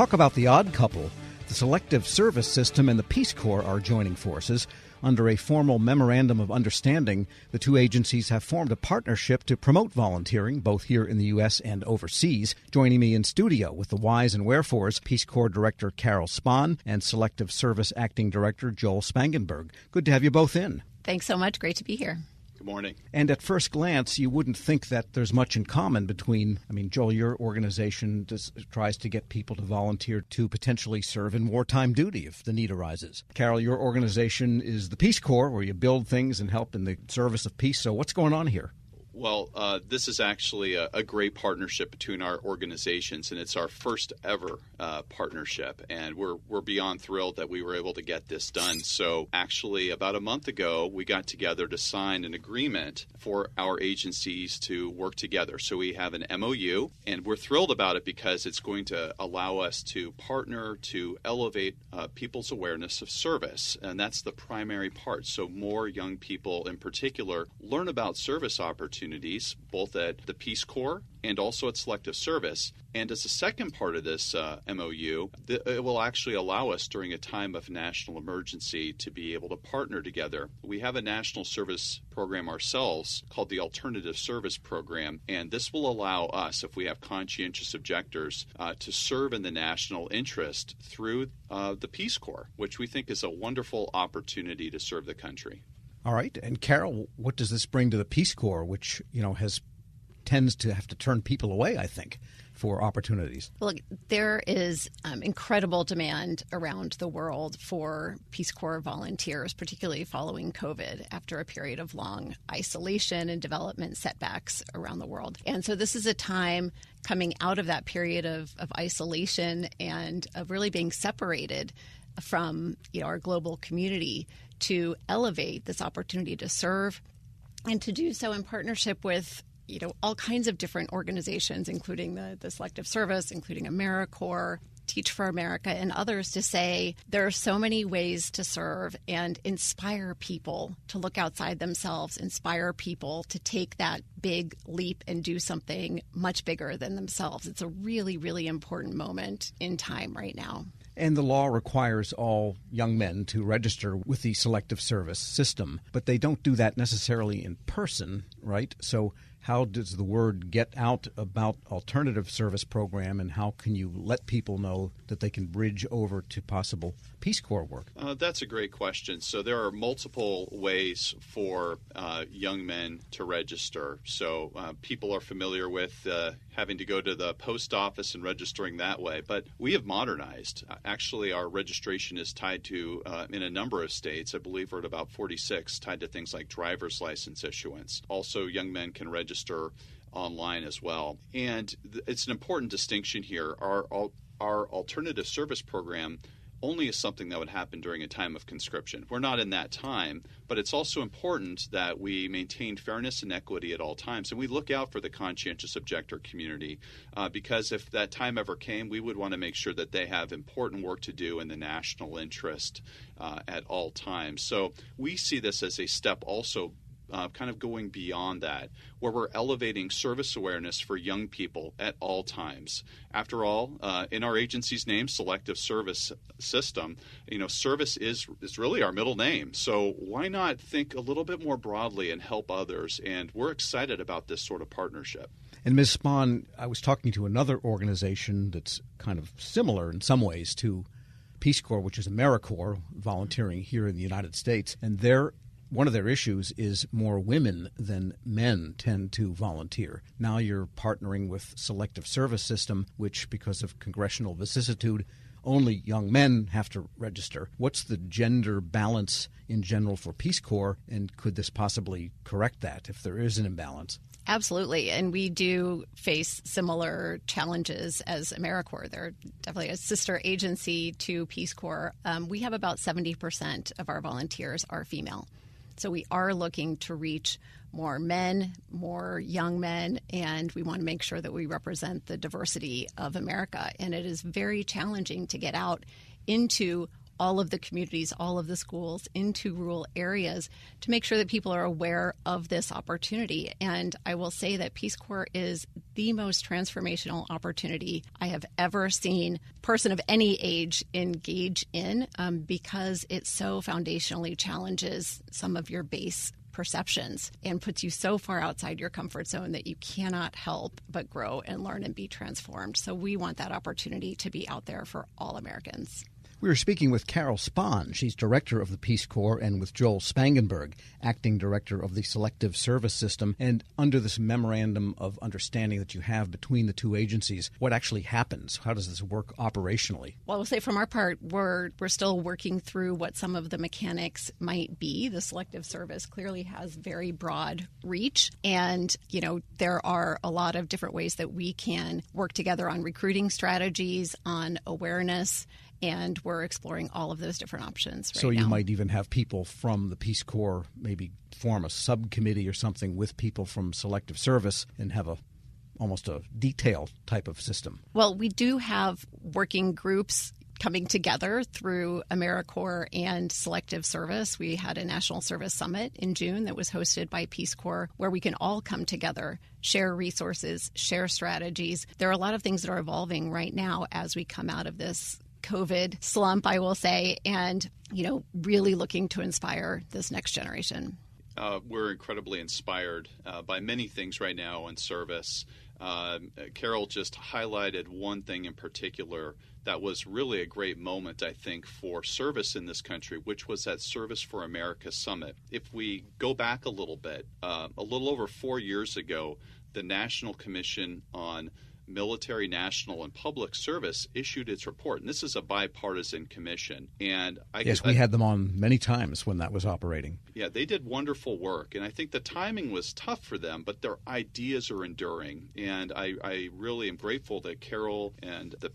Talk about the odd couple. The Selective Service System and the Peace Corps are joining forces. Under a formal memorandum of understanding, the two agencies have formed a partnership to promote volunteering, both here in the U.S. and overseas. Joining me in studio with the whys and wherefores, Peace Corps Director Carol Spahn and Selective Service Acting Director Joel Spangenberg. Good to have you both in. Thanks so much. Great to be here. Good morning. And at first glance, you wouldn't think that there's much in common between, Joel, your organization tries to get people to volunteer to potentially serve in wartime duty if the need arises. Carol, your organization is the Peace Corps, where you build things and help in the service of peace. So what's going on here? Well, this is actually a great partnership between our organizations, and it's our first ever partnership. And we're beyond thrilled that we were able to get this done. So actually, about a month ago, we got together to sign an agreement for our agencies to work together. So we have an MOU, and we're thrilled about it because it's going to allow us to partner to elevate people's awareness of service. And that's the primary part. So more young people in particular learn about service opportunities, both at the Peace Corps and also at Selective Service. And as a second part of this MOU, it will actually allow us during a time of national emergency to be able to partner together. We have a national service program ourselves called the Alternative Service Program, and this will allow us, if we have conscientious objectors, to serve in the national interest through the Peace Corps, which we think is a wonderful opportunity to serve the country. All right. And Carol, what does this bring to the Peace Corps, which, tends to have to turn people away, I think, for opportunities? Look, there is incredible demand around the world for Peace Corps volunteers, particularly following COVID, after a period of long isolation and development setbacks around the world. And so this is a time coming out of that period of isolation and of really being separated from our global community to elevate this opportunity to serve and to do so in partnership with all kinds of different organizations, including the Selective Service, including AmeriCorps, Teach for America, and others, to say there are so many ways to serve and inspire people to look outside themselves, inspire people to take that big leap and do something much bigger than themselves. It's a really, really important moment in time right now. And the law requires all young men to register with the Selective Service system, but they don't do that necessarily in person, right? So how does the word get out about alternative service program, and how can you let people know that they can bridge over to possible Peace Corps work? That's a great question. So there are multiple ways for young men to register. So people are familiar with having to go to the post office and registering that way. But we have modernized. Actually, our registration is tied to, in a number of states, I believe we're at about 46, tied to things like driver's license issuance. Also, young men can register online as well. And it's an important distinction here. Our alternative service program only is something that would happen during a time of conscription. We're not in that time, but it's also important that we maintain fairness and equity at all times. And we look out for the conscientious objector community because if that time ever came, we would want to make sure that they have important work to do in the national interest at all times. So we see this as a step also kind of going beyond that, where we're elevating service awareness for young people at all times. After all, in our agency's name, Selective Service System, service is really our middle name. So why not think a little bit more broadly and help others? And we're excited about this sort of partnership. And Ms. Spahn, I was talking to another organization that's kind of similar in some ways to Peace Corps, which is AmeriCorps, volunteering here in the United States, and one of their issues is more women than men tend to volunteer. Now you're partnering with Selective Service System, which, because of congressional vicissitude, only young men have to register. What's the gender balance in general for Peace Corps, and could this possibly correct that if there is an imbalance? Absolutely. And we do face similar challenges as AmeriCorps. They're definitely a sister agency to Peace Corps. We have about 70% of our volunteers are female. So we are looking to reach more men, more young men, and we want to make sure that we represent the diversity of America. And it is very challenging to get out into all of the communities, all of the schools into rural areas to make sure that people are aware of this opportunity. And I will say that Peace Corps is the most transformational opportunity I have ever seen a person of any age engage in, because it so foundationally challenges some of your base perceptions and puts you so far outside your comfort zone that you cannot help but grow and learn and be transformed. So we want that opportunity to be out there for all Americans. We were speaking with Carol Spahn. She's director of the Peace Corps, and with Joel Spangenberg, acting director of the Selective Service System. And under this memorandum of understanding that you have between the two agencies, what actually happens? How does this work operationally? Well, I will say from our part, we're still working through what some of the mechanics might be. The Selective Service clearly has very broad reach. And, there are a lot of different ways that we can work together on recruiting strategies, on awareness, and we're exploring all of those different options right now. So you might even have people from the Peace Corps maybe form a subcommittee or something with people from Selective Service and have almost a detail type of system. Well, we do have working groups coming together through AmeriCorps and Selective Service. We had a National Service Summit in June that was hosted by Peace Corps where we can all come together, share resources, share strategies. There are a lot of things that are evolving right now as we come out of this COVID slump, I will say, and, really looking to inspire this next generation. We're incredibly inspired by many things right now in service. Carol just highlighted one thing in particular that was really a great moment, I think, for service in this country, which was that Service for America Summit. If we go back a little bit, a little over 4 years ago, the National Commission on Military, National, and Public Service issued its report. And this is a bipartisan commission. And we had them on many times when that was operating. Yeah, they did wonderful work. And I think the timing was tough for them, but their ideas are enduring. And I really am grateful that Carol and the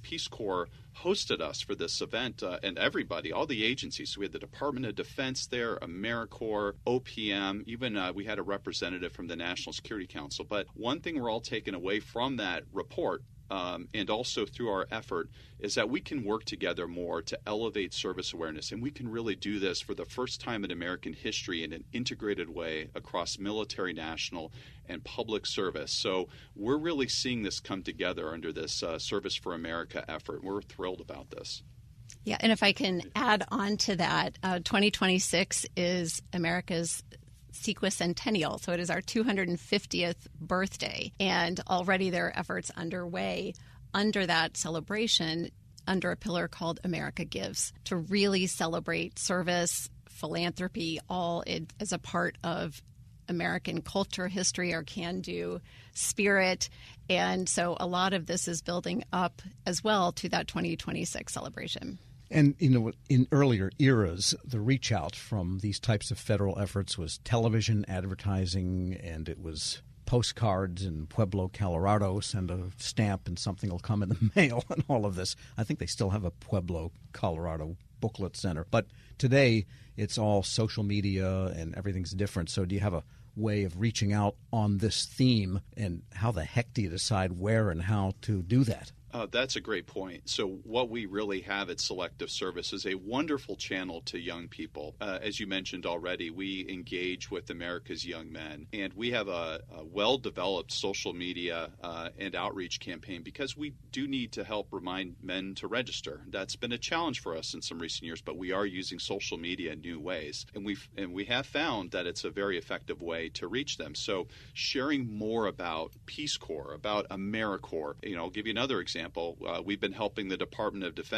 Peace Corps hosted us for this event, and everybody, all the agencies. So we had the Department of Defense there, AmeriCorps, OPM, even we had a representative from the National Security Council. But one thing we're all taking away from that report, and also through our effort, is that we can work together more to elevate service awareness. And we can really do this for the first time in American history in an integrated way across military, national, and public service. So we're really seeing this come together under this Service for America effort. We're thrilled about this. Yeah, and if I can add on to that, 2026 is America's Sequicentennial, so it is our 250th birthday, and already there are efforts underway under that celebration under a pillar called America Gives to really celebrate service, philanthropy, all as a part of American culture, history, our can-do spirit. And so a lot of this is building up as well to that 2026 celebration. And, in earlier eras, the reach out from these types of federal efforts was television advertising, and it was postcards in Pueblo, Colorado, send a stamp and something will come in the mail and all of this. I think they still have a Pueblo, Colorado booklet center. But today, it's all social media and everything's different. So do you have a way of reaching out on this theme, and how the heck do you decide where and how to do that? That's a great point. So what we really have at Selective Service is a wonderful channel to young people. As you mentioned already, we engage with America's young men, and we have a well-developed social media and outreach campaign because we do need to help remind men to register. That's been a challenge for us in some recent years, but we are using social media in new ways, and we have found that it's a very effective way to reach them. So sharing more about Peace Corps, about AmeriCorps, I'll give you another example. We've been helping the Department of Defense